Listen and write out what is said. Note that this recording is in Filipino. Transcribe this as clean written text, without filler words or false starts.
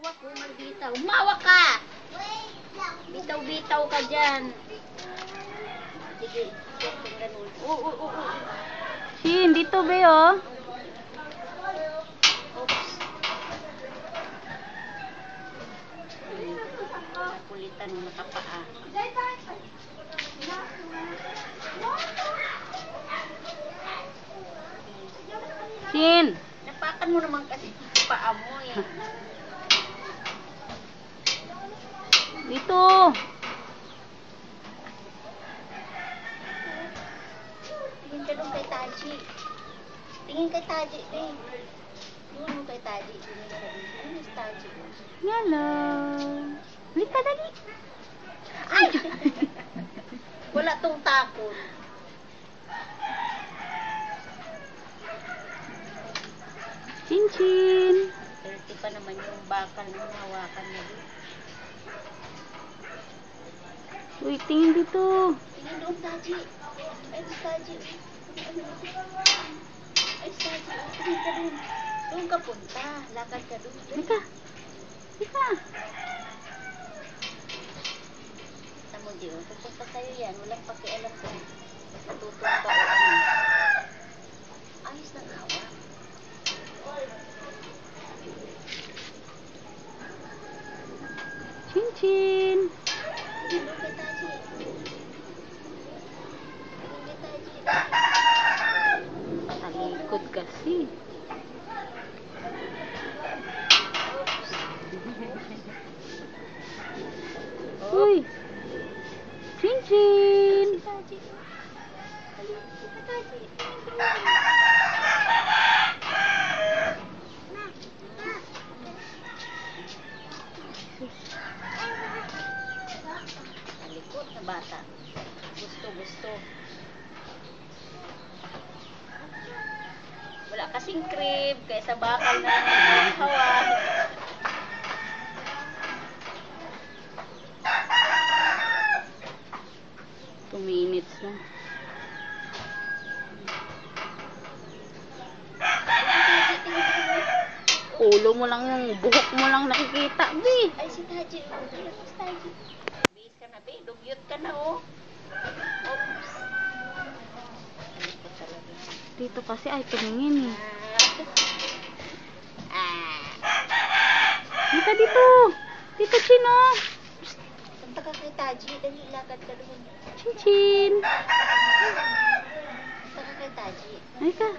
Hawak ko, magbitaw. Umawak ka! Bitaw-bitaw ka dyan. Sige, ganun. Oo. Shin, dito be, oh. Oops. Nakulitan ng nakapaa. Shin. Napakan mo naman kasi paa mo eh. Dito. Tingin ka doon kay Taji. Tingin kay Taji, eh. Doon kay Taji. Tingin ka doon. Ano si Taji? Hello. Halika, dali. Ay! Wala tong takot. Chin-chin. Dirty pa naman yung bakal na hawakan mo doon. Uy, tingin dito. Tingin doon, Taji. Ay, si Taji. Ay, si Taji. Tingin ka doon. Doon ka punta. Lakad ka doon. Halika. Halika. Tamo, Diyo. Pupunta sa'yo yan. Walang pakialam ko. Natutumba o ano. Ayos ng hawak. Chin-chin. Tingin doon kay Taji. Tingin kay Taji. Talikod kasi. Uy. Chin-chin. Si Taji. Si Taji. Talikod na bata. Gusto. Wala kasing crib, kaya sa bakal na hawak. 2 minutes na. Ulo mo lang yung buhok mo lang nakikita, be. Ay, si Taji. Ay, si Taji. Bihis ka na, be. Dugyot ka na, oh. Oops. Talikod talaga. Dito kasi ay tumingin eh. Dito, dito. Dito, Chino. Punta ka kay Taji. Dali, lakad ka doon. Chin-chin. Punta ka kay Taji. Ay ka.